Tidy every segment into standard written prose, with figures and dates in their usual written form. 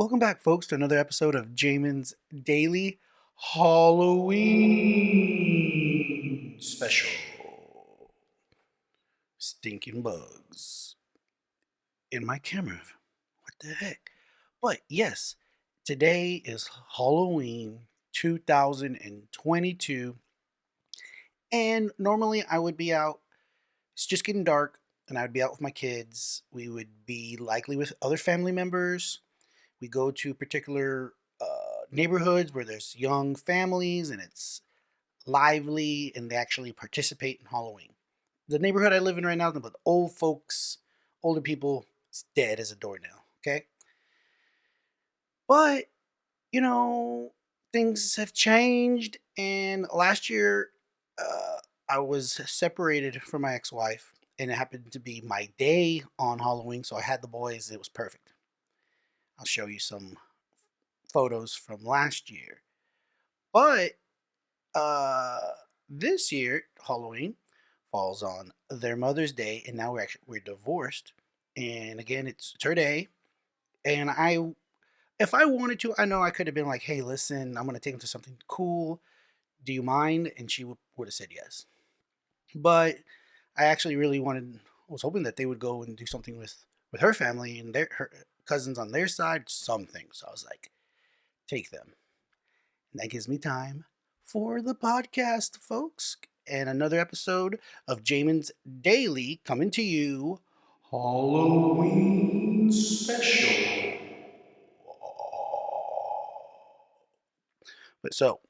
Welcome back, folks, to another episode of Jamin's Daily Halloween Special. Stinking bugs in my camera. What the heck? But yes, today is Halloween 2022, and normally I would be out. It's just getting dark, and I would be out with my kids. We would be likely with other family members. We go to particular neighborhoods where there's young families and it's lively and they actually participate in Halloween. The neighborhood I live in right now, but old folks, older people, it's dead as a doornail. Okay, but you know things have changed, and last year uh, I was separated from my ex-wife, and it happened to be my day on Halloween, so I had the boys. It was perfect. I'll show you some photos from last year. But uh, this year, Halloween falls on their Mother's Day, and now we're divorced. And again, it's her day. And if I wanted to, I know I could have been like, "Hey, listen, I'm gonna take him to something cool. Do you mind?" And she would have said yes. But I actually really was hoping that they would go and do something with her family and her cousins on their side, something. So I was like, take them. And that gives me time for the podcast, folks. And another episode of Jamin's Daily coming to you Halloween special. But so,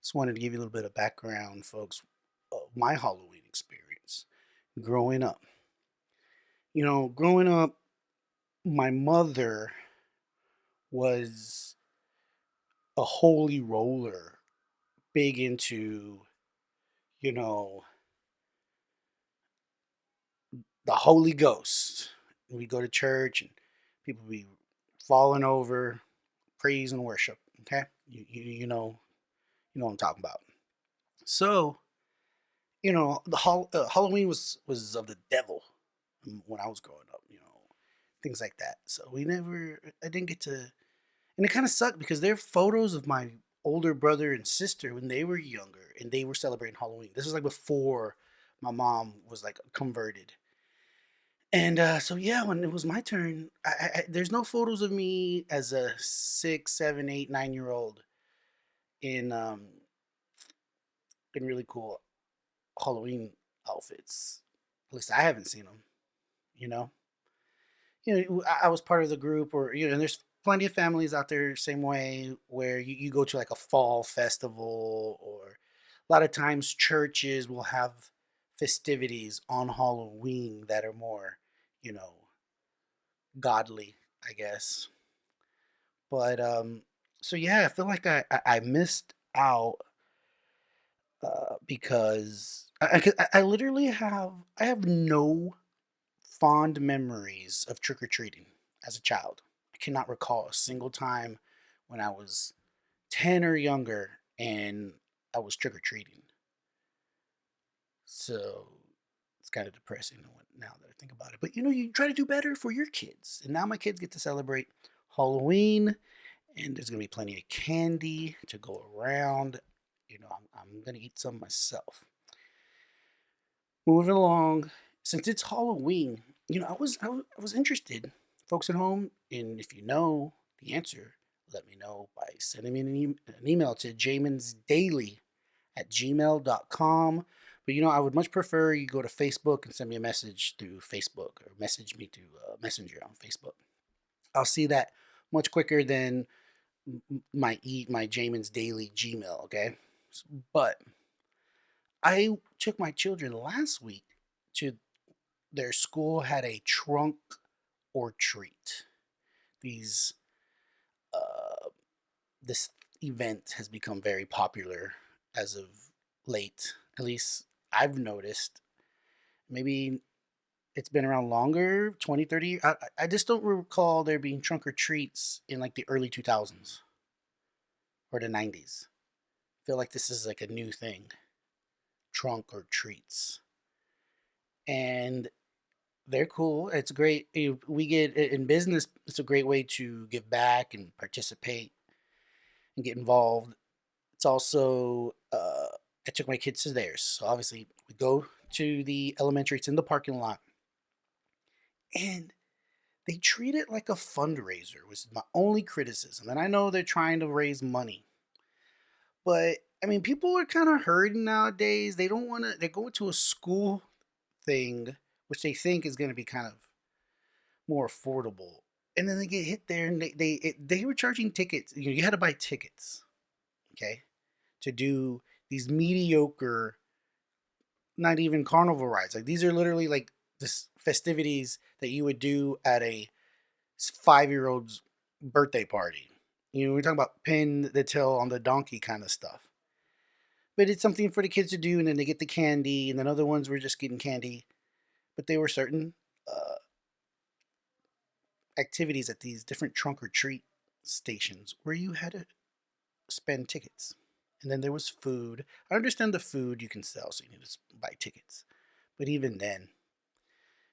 just wanted to give you a little bit of background, folks, of my Halloween experience growing up. Growing up, my mother was a holy roller, big into, you know, the Holy Ghost. We go to church and people be falling over, praise and worship. Okay, you know what I'm talking about. So the Halloween was of the devil when I was growing up. Things like that. So I didn't get to, and it kind of sucked because there are photos of my older brother and sister when they were younger and they were celebrating Halloween. This was like before my mom was like converted. And so yeah, when it was my turn, there's no photos of me as a 6, 7, 8, 9 year old in really cool Halloween outfits. At least I haven't seen them. You know, I was part of the group, or and there's plenty of families out there same way where you go to like a fall festival, or a lot of times churches will have festivities on Halloween that are more, you know, godly, I guess. But so yeah, I feel like I missed out because I literally have no fond memories of trick or treating as a child. I cannot recall a single time when I was 10 or younger and I was trick or treating. So it's kind of depressing now that I think about it. But you try to do better for your kids. And now my kids get to celebrate Halloween, and there's going to be plenty of candy to go around. I'm going to eat some myself. Moving along, since it's Halloween, I was interested, folks at home, and if you know the answer, let me know by sending me an email to jaminsdaily@gmail.com. But I would much prefer you go to Facebook and send me a message through Facebook, or message me through Messenger on Facebook. I'll see that much quicker than my Jamin's Daily Gmail. Okay, but I took my children last week to their school had a trunk or treat. These this event has become very popular as of late. At least I've noticed. Maybe it's been around longer, 20, 30. I just don't recall there being trunk or treats in like the early 2000s or the 90s. I feel like this is like a new thing, trunk or treats. And They're cool. It's great. We get in business. It's a great way to give back and participate and get involved. It's also I took my kids to theirs. So obviously we go to the elementary. It's in the parking lot, and they treat it like a fundraiser. Was my only criticism. And I know they're trying to raise money, but I mean, people are kind of hurting nowadays. They don't want to. They're going to a school thing, which they think is going to be kind of more affordable. And then they get hit there, and they were charging tickets. You had to buy tickets, okay, to do these mediocre, not even carnival rides. Like these are literally like this festivities that you would do at a 5-year-old's birthday party. We're talking about pin the tail on the donkey kind of stuff. But it's something for the kids to do, and then they get the candy, and then other ones were just getting candy. But there were certain uh, activities at these different trunk or treat stations where you had to spend tickets. And then there was food. I understand the food you can sell, so you need to buy tickets. But even then,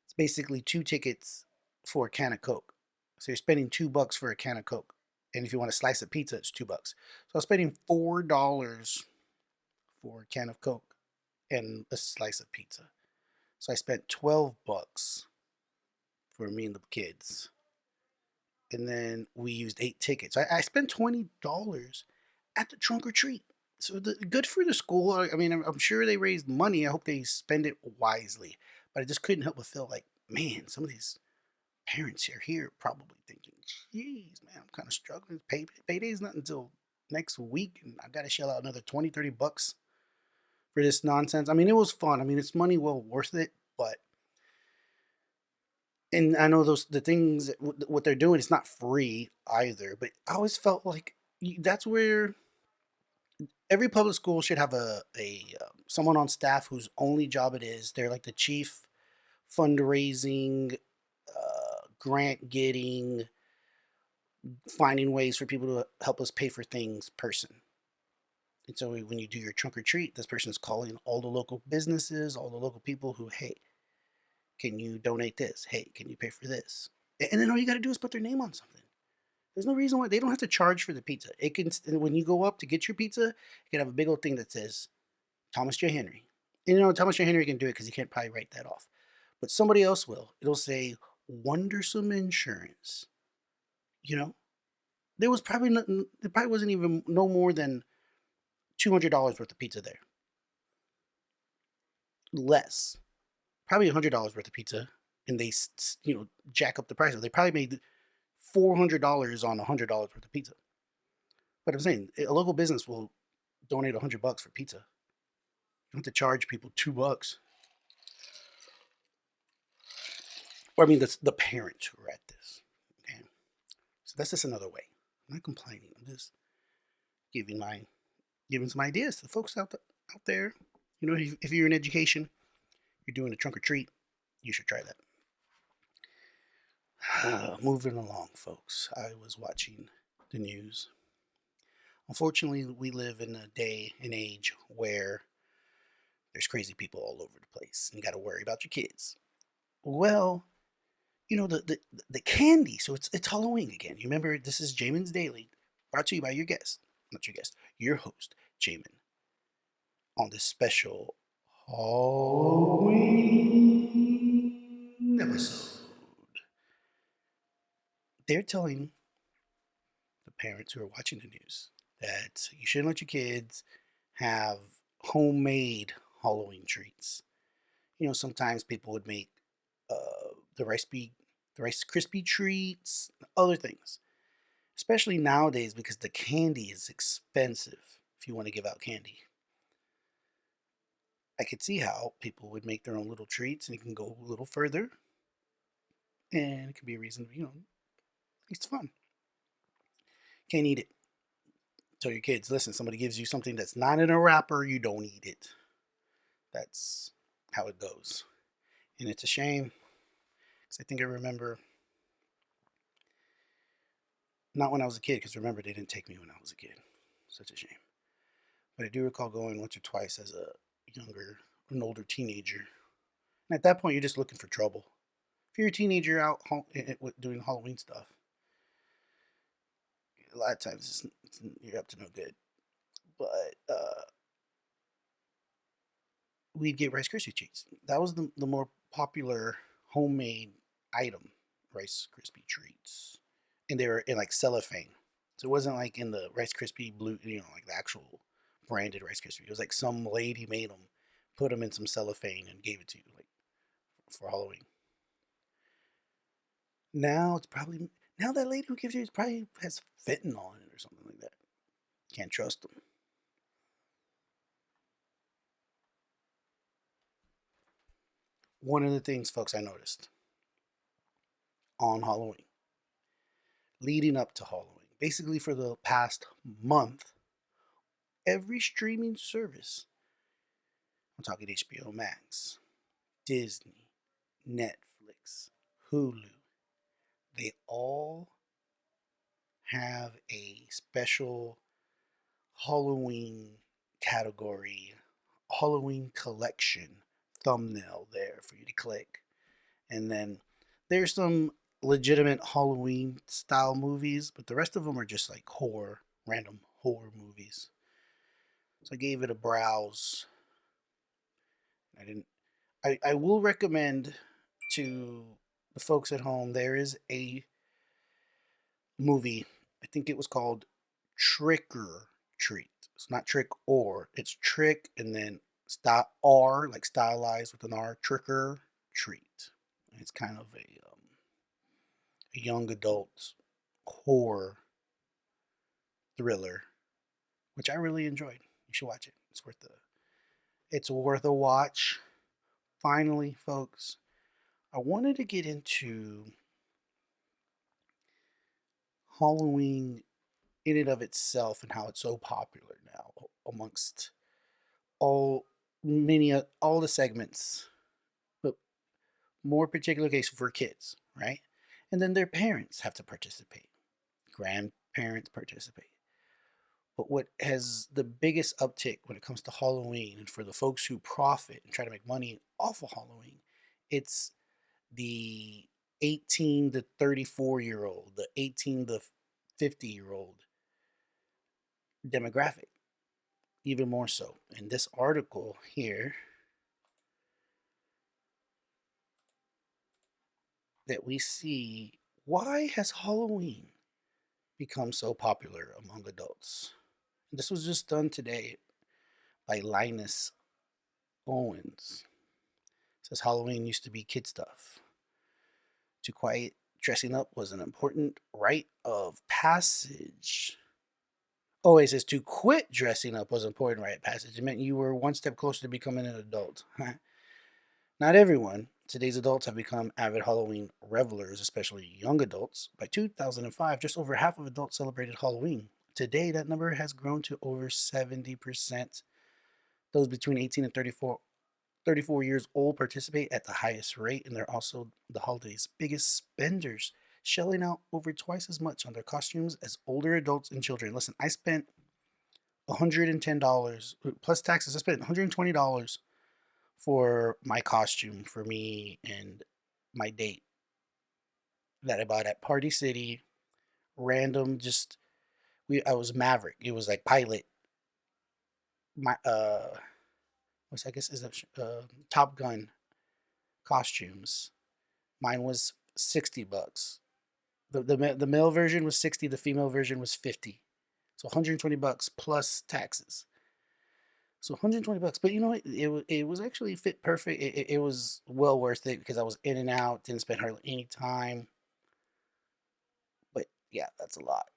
it's basically 2 tickets for a can of Coke. So you're spending $2 for a can of Coke. And if you want a slice of pizza, it's $2. So I was spending $4 for a can of Coke and a slice of pizza. So I spent $12 for me and the kids. And then we used 8 tickets. I spent $20 at the trunk or treat. So good for the school. I mean, I'm sure they raised money. I hope they spend it wisely. But I just couldn't help but feel like, man, some of these parents are here probably thinking, geez, man, I'm kind of struggling. Payday's not until next week, and I got to shell out another 20, $30 for this nonsense. I mean, it was fun. I mean, it's money well worth it, but and I know the things what they're doing. It's not free either, but I always felt like that's where every public school should have a someone on staff whose only job it is. They're like the chief fundraising, grant getting, finding ways for people to help us pay for things person. And so when you do your trunk or treat, this person's calling all the local businesses, all the local people who, hey, can you donate this? Hey, can you pay for this? And then all you got to do is put their name on something. There's no reason why they don't have to charge for the pizza. It can when you go up to get your pizza, you can have a big old thing that says Thomas J. Henry. And Thomas J. Henry can do it because he can't probably write that off. But somebody else will. It'll say Wondersome Insurance. You know, there was probably there probably wasn't even no more than $200 worth of pizza there. Less, probably $100 worth of pizza, and they jack up the price. They probably made $400 on $100 worth of pizza. But I'm saying a local business will donate $100 for pizza. You don't have to charge people $2. Or I mean, the parents who are at this. Okay, so that's just another way. I'm not complaining. I'm just giving some ideas to the folks out there. If you're in education, you're doing a trunk or treat, you should try that. Moving along, folks. I was watching the news. Unfortunately, we live in a day and age where there's crazy people all over the place, and you got to worry about your kids. Well, the candy. So it's Halloween again. You remember this is Jamin's Daily, brought to you by your guest, not your guest, your host, Jamin, on this special Halloween episode. They're telling the parents who are watching the news that you shouldn't let your kids have homemade Halloween treats. Sometimes people would make the Rice Krispie treats, other things. Especially nowadays because the candy is expensive if you want to give out candy. I could see how people would make their own little treats and you can go a little further. And it could be a reason, it's fun. Can't eat it. Tell your kids, listen, somebody gives you something that's not in a wrapper, you don't eat it. That's how it goes. And it's a shame. Because I think I remember, not when I was a kid, because remember, they didn't take me when I was a kid. Such a shame. But I do recall going once or twice as an older teenager. And at that point, you're just looking for trouble. if you're a teenager out doing Halloween stuff, a lot of times you're up to no good. But we'd get Rice Krispie treats. That was the more popular homemade item, Rice Krispie treats, and they were in like cellophane, so it wasn't like in the Rice Krispie blue, like the actual branded Rice Krispie. It was like some lady made them, put them in some cellophane, and gave it to you like for Halloween. Now it's probably now that lady who gives you it probably has fentanyl in it or something like that. Can't trust them. One of the things, folks, I noticed on Halloween, leading up to Halloween, basically for the past month, every streaming service, I'm talking HBO Max, Disney, Netflix, Hulu, they all have a special Halloween category, Halloween collection thumbnail there for you to click. And then there's some legitimate Halloween style movies, but the rest of them are just like horror, random horror movies. So I gave it a browse. I didn't. I will recommend to the folks at home. There is a movie. I think it was called Trick or Treat. It's not Trick or. It's Trick and then R like stylized with an R. Trick or Treat. It's kind of a young adult horror thriller, which I really enjoyed. You should watch it. It's worth a watch. Finally, folks, I wanted to get into Halloween in and of itself and how it's so popular now amongst all all the segments, but more particular case for kids, right? And then their parents have to participate. Grandparents participate. But what has the biggest uptick when it comes to Halloween and for the folks who profit and try to make money off of Halloween, it's the 18 to 34-year old, the 18 to 50-year-old demographic, even more so. In this article here that we see, why has Halloween become so popular among adults? This was just done today by Linus Owens. It says Halloween used to be kid stuff. To quiet dressing up was an important rite of passage. Oh, it says to quit dressing up was an important rite of passage. It meant you were one step closer to becoming an adult. Not everyone. Today's adults have become avid Halloween revelers, especially young adults. By 2005, just over half of adults celebrated Halloween. Today, that number has grown to over 70%. Those between 18 and 34 years old participate at the highest rate, and they're also the holiday's biggest spenders, shelling out over twice as much on their costumes as older adults and children. Listen, I spent $110 plus taxes. I spent $120 for my costume for me and my date that I bought at Party City. Random, just I was Maverick. It was like pilot. My which I guess is a Top Gun costumes. Mine was $60. The male version was 60. The female version was 50. So $120 plus taxes. So $120, but you know what? It was actually fit perfect. It was well worth it because I was in and out, didn't spend hardly any time. But yeah, that's a lot.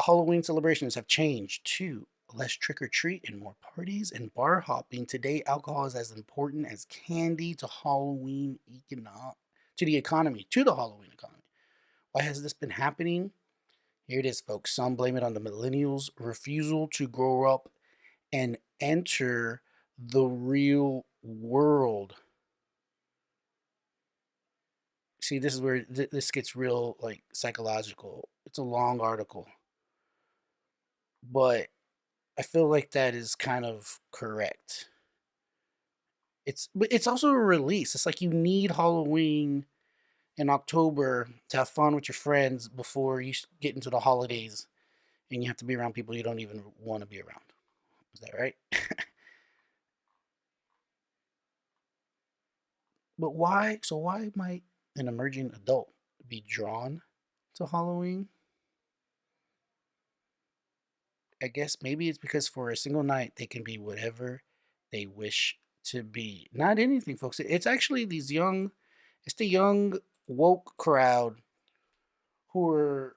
Halloween celebrations have changed too. Less trick or treat and more parties and bar hopping. Today, alcohol is as important as candy to to the economy, to the Halloween economy. Why has this been happening? Here it is, folks. Some blame it on the millennials' refusal to grow up and enter the real world. See, this is where this gets real, like psychological. It's a long article, but I feel like that is kind of correct. But it's also a release. It's like you need Halloween in October to have fun with your friends before you get into the holidays and you have to be around people you don't even want to be around. Is that right? But why? So why might an emerging adult be drawn to Halloween? I guess maybe it's because for a single night they can be whatever they wish to be. Not anything, folks. It's actually it's the young woke crowd who are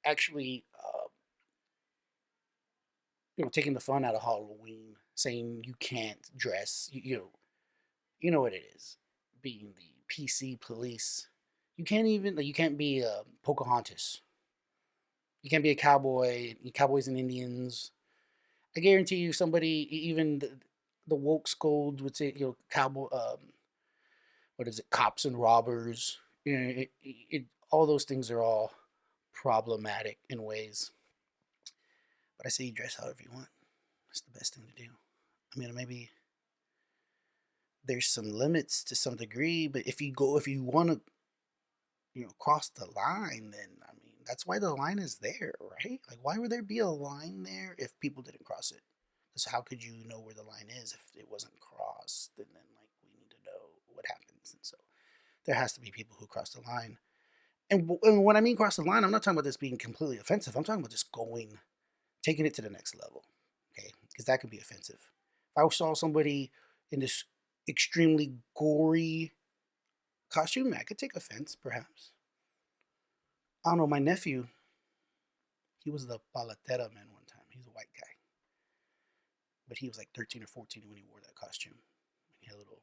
actually, taking the fun out of Halloween, saying you can't dress. You know what it is, being the PC police. You can't even like you can't be a Pocahontas. You can't be a cowboy. Cowboys and Indians. I guarantee you, somebody even the woke scolds would say, cowboy. What is it? Cops and robbers. All those things are all problematic in ways. But I say you dress however you want. That's the best thing to do. I mean, maybe there's some limits to some degree, but if you want to, cross the line, then I mean, that's why the line is there, right? Like, why would there be a line there if people didn't cross it? Because how could you know where the line is if it wasn't crossed? And then, like, we need to know what happens, and so there has to be people who cross the line. And when I mean cross the line, I'm not talking about this being completely offensive. I'm talking about just taking it to the next level, okay? Because that could be offensive. If I saw somebody in this extremely gory costume, I could take offense, perhaps. I don't know. My nephew, he was the palatera man one time. He's a white guy, but he was like 13 or 14 when he wore that costume. He had a little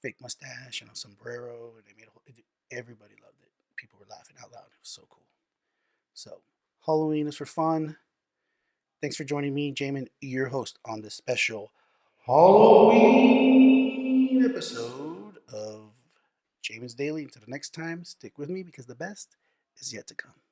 fake mustache and a sombrero, and everybody loved it. People were laughing out loud. It was so cool. So Halloween is for fun. Thanks for joining me, Jamin, your host, on this special Halloween episode of Jamin's Daily. Until the next time, stick with me because the best is yet to come.